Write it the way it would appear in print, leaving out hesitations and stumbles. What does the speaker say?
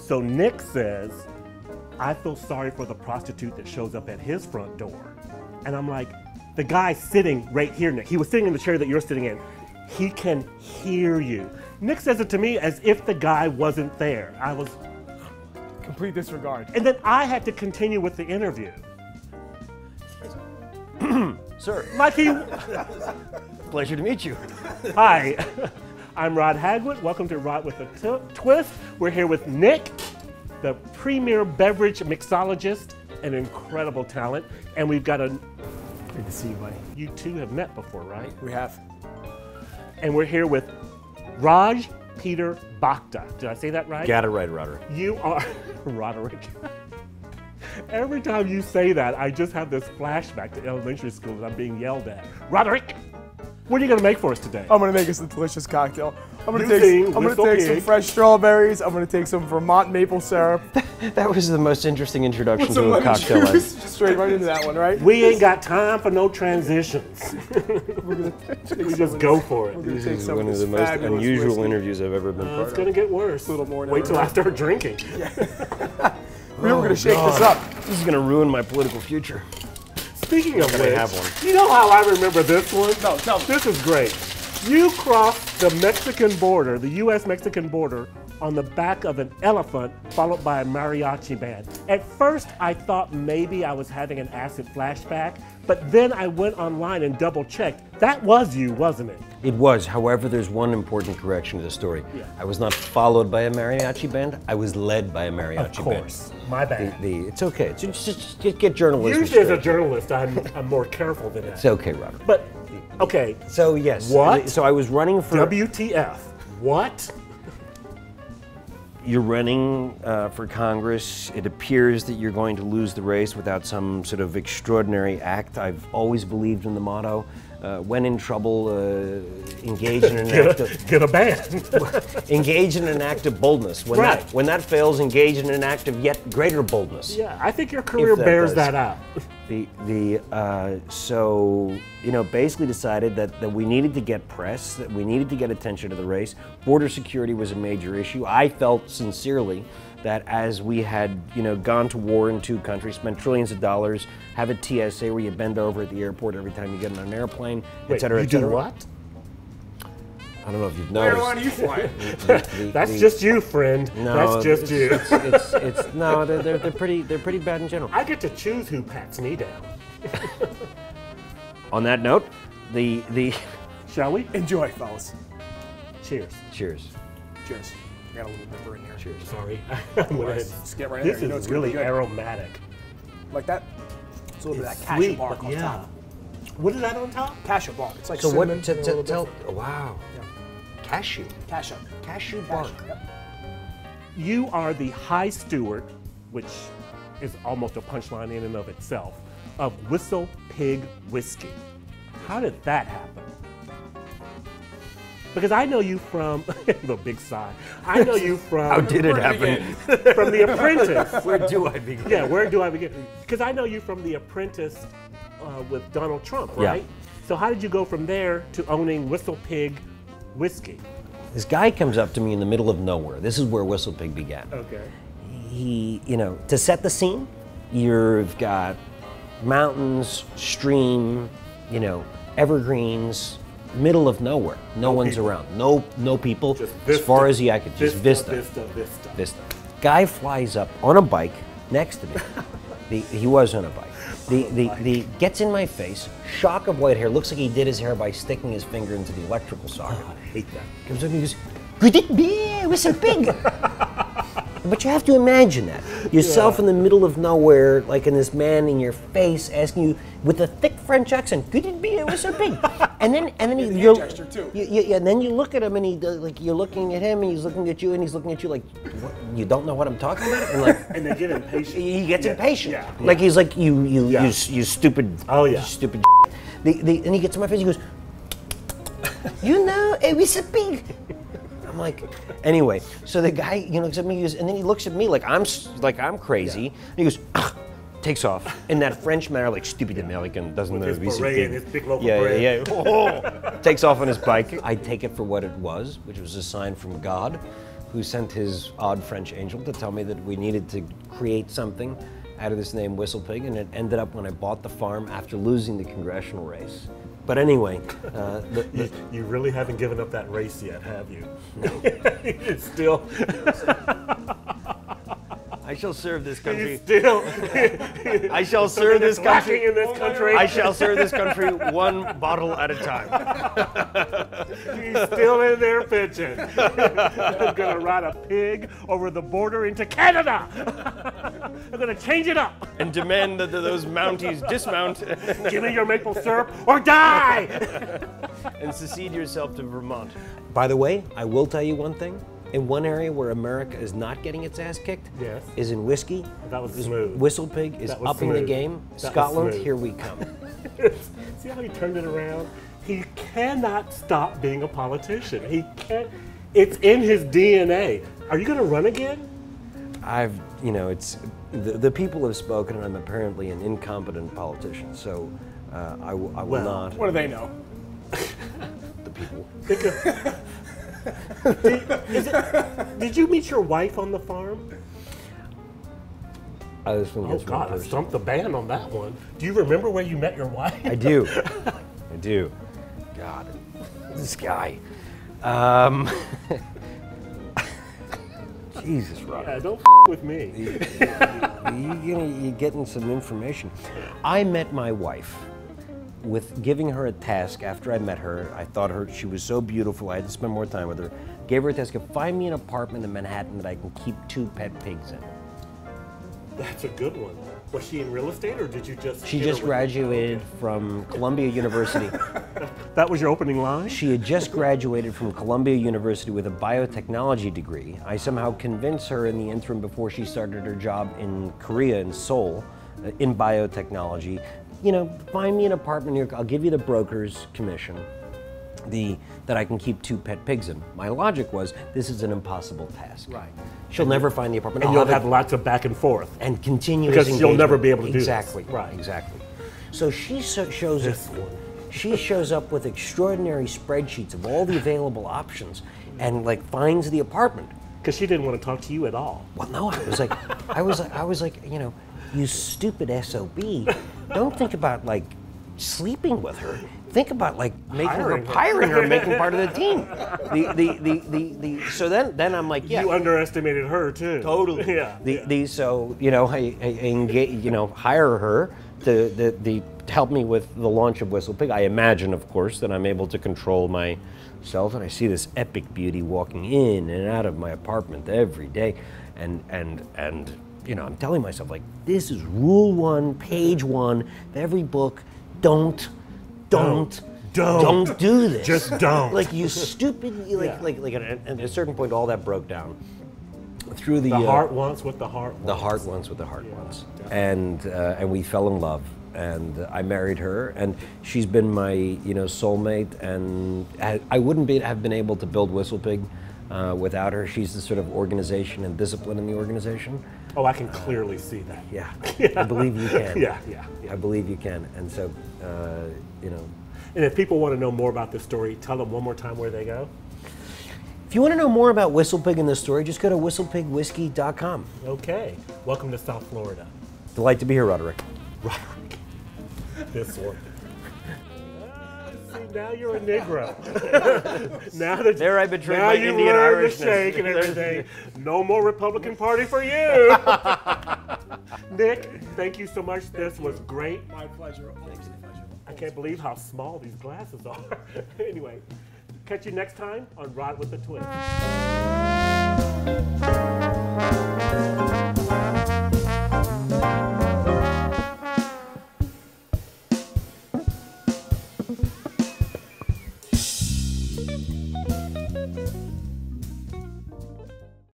So Nick says, I feel sorry for the prostitute that shows up at his front door. And I'm like, the guy's sitting right here, Nick. He was sitting in the chair that you're sitting in. He can hear you. Nick says it to me as if the guy wasn't there. I was... Complete disregard. And then I had to continue with the interview. Sir. Like he... Pleasure to meet you. Hi, I'm Rod Hagwood. Welcome to Rod with a Twist. We're here with Nick, the premier beverage mixologist, an incredible talent. And we've got a... Good to see you, buddy. You two have met before, right? We have. And we're here with Raj Peter Bhakta. Did I say that right? Got it right, Roderick. You are... Roderick. Every time you say that, I just have this flashback to elementary school that I'm being yelled at. Roderick, what are you going to make for us today? I'm going to make us a delicious cocktail. I'm going Using to Whistle take Pig. some fresh strawberries. I'm going to take some Vermont maple syrup. That was the most interesting introduction With to some a lemon cocktail. juice. Just straight right into that one, right? We ain't got time for no transitions. We just go for it. This is one of the most unusual whiskey. interviews I've ever been part It's going to get worse. A little more. Wait till I start drinking. We were going to shake this up. This is going to ruin my political future. Speaking of I which, have one. you know how I remember this one? No, tell me. This is great. You crossed the Mexican border, the U.S.-Mexican border, on the back of an elephant, followed by a mariachi band. At first, I thought maybe I was having an acid flashback, but then I went online and double-checked. That was you, wasn't it? It was. However, there's one important correction to the story. Yeah. I was not followed by a mariachi band. I was led by a mariachi Of course. My bad. band. It's okay. Just get journalism Usually as a straight. journalist, I'm more careful than that. It's okay, Robert. But, okay, So yes. What? So I was running for. WTF. What? You're running for Congress. It appears that you're going to lose the race without some sort of extraordinary act. I've always believed in the motto, when in trouble, engage in an act of... Get a band. engage in an act of boldness. Right. When that fails, engage in an act of yet greater boldness. Yeah, I think your career If that bears does. that out. So, you know, basically decided that we needed to get press, that we needed to get attention to the race. Border security was a major issue. I felt sincerely that as we had, you know, gone to war in two countries, spent trillions of dollars, have a TSA where you bend over at the airport every time you get on an airplane, et cetera, you et cetera. do what? I don't know if you've Where noticed. are you flying? That's just you, friend. No, That's just you. It's no, they're pretty bad in general. I get to choose who pats me down. On that note, the Shall we? Enjoy, fellas. Cheers. cheers. Cheers. I got a little bit in here. Cheers. Sorry. I'm gonna- Just get right in this there. You know is it's gonna be really good. aromatic. Like that? It's a little bit of It's that cashew sweet, bark but on yeah. top. What is that on top? Cashew bark. It's like So what? cinnamon. and a little Tell. bit- Oh, wow. Yeah. Cashew. Cashew. Cashew bark. Cashew. Yep. You are the high steward, which is almost a punchline in and of itself, of Whistle Pig Whiskey. How did that happen? Because I know you from, the big sigh. I know you from. How did it happen? From The Apprentice. Where do I begin? Yeah, where do I begin? Because I know you from The Apprentice with Donald Trump, Yeah. right? So how did you go from there to owning Whistle Pig Whiskey? This guy comes up to me in the middle of nowhere. This is where WhistlePig began. Okay. He, you know, to set the scene, you've got mountains, stream, you know, evergreens, middle of nowhere. No one's people. around. No people. Just As vista. far as the eye could, just vista. Vista. Guy flies up on a bike next to me. He was on a bike. The gets in my face, shock of white hair, looks like he did his hair by sticking his finger into the electrical socket. Oh, I hate that. Comes up and he goes, "Could it be WhistlePig?" But you have to imagine that. Yourself in the middle of nowhere, like in this man in your face asking you with a thick French accent, "Could it be a WhistlePig?" And then hand gesture, too. and then you look at him and he does, like, you're looking at him and he's looking at you and he's looking at you like, what, you don't know what I'm talking about? And like, And they get impatient. he gets impatient. Yeah. Like he's like, you Yeah. stupid. Oh, yeah. You stupid. And he gets in my face. He goes, "You know, a WhistlePig." I'm like, anyway. So the guy, you know, looks at me, and then he looks at me like I'm crazy. Yeah. And he goes, takes off in that French manner, like stupid American doesn't know his WhistlePig. beret and his big loaf of Yeah, bread. yeah, yeah. Oh. Takes off on his bike. I take it for what it was, which was a sign from God, who sent his odd French angel to tell me that we needed to create something out of this name WhistlePig, and it ended up when I bought the farm after losing the congressional race. But anyway, you really haven't given up that race yet, have you? No. Still. I shall serve this country. Still. I shall serve this country. In this country. I shall serve this country one bottle at a time. He's still in there pitching. I'm gonna ride a pig over the border into Canada. I'm gonna change it up. And demand that those Mounties dismount. Give me your maple syrup or die. And secede yourself to Vermont. By the way, I will tell you one thing. In one area where America is not getting its ass kicked, yes, is in whiskey. That was smooth. WhistlePig is upping the game. Scotland, here we come. See how he turned it around? He cannot stop being a politician. He can't. It's in his DNA. Are you going to run again? It's the people have spoken, and I'm apparently an incompetent politician. So I will not. What do they know? The people. Did you meet your wife on the farm? I was Oh God, I stumped the band on that one. Do you remember where you met your wife? I do. I do. God, this guy. Jesus, Rob. Yeah, don't with me. You're getting some information. I met my wife with giving her a task after I met her. I thought she was so beautiful, I had to spend more time with her. Gave her a task of find me an apartment in Manhattan that I can keep 2 pet pigs in. That's a good one. Was she in real estate, or did you just? She just graduated from Columbia University. That was your opening line? She had just graduated from Columbia University with a biotechnology degree. I somehow convinced her in the interim before she started her job in Korea, in Seoul, in biotechnology. You know, find me an apartment here, I'll give you the broker's commission, that I can keep 2 pet pigs in. My logic was, this is an impossible task. Right. She'll never find the apartment. And you'll have lots of back and forth. And continuous because engagement. you'll never be able to do exactly. this. Right. Exactly. So she shows up with extraordinary spreadsheets of all the available options, and like finds the apartment. Because she didn't want to talk to you at all. Well, no, I was like, you know, you stupid SOB. Don't think about like sleeping with her. Think about like hiring her, making part of the team. So then I'm like, yeah. You underestimated her too. Totally. Yeah. So you know, I engage, you know, hire her to help me with the launch of WhistlePig. I imagine, of course, that I'm able to control myself, and I see this epic beauty walking in and out of my apartment every day, and you know, I'm telling myself, like, this is rule 1, page 1 of every book. Don't do this. Just don't. Like, you stupid, like at a certain point, all that broke down. Through the heart wants what the heart wants. The heart wants what the heart wants. And we fell in love, and I married her, and she's been my, you know, soulmate, and I wouldn't have been able to build WhistlePig without her. She's the sort of organization and discipline in the organization. Oh, I can clearly see that. Yeah, I believe you can. Yeah. I believe you can, and so, you know. And if people want to know more about this story, tell them one more time where they go. If you want to know more about WhistlePig and this story, just go to whistlepigwhiskey.com. Okay. Welcome to South Florida. Delight to be here, Roderick. Roderick. This one. See, now you're a Negro. now that there I betrayed now my you Indian learned Irishness. the shake and everything. No more Republican Party for you. Nick, thank you so much. This was great. My pleasure. Always a pleasure. I can't believe how small these glasses are. Anyway, catch you next time on Ride with the Twist.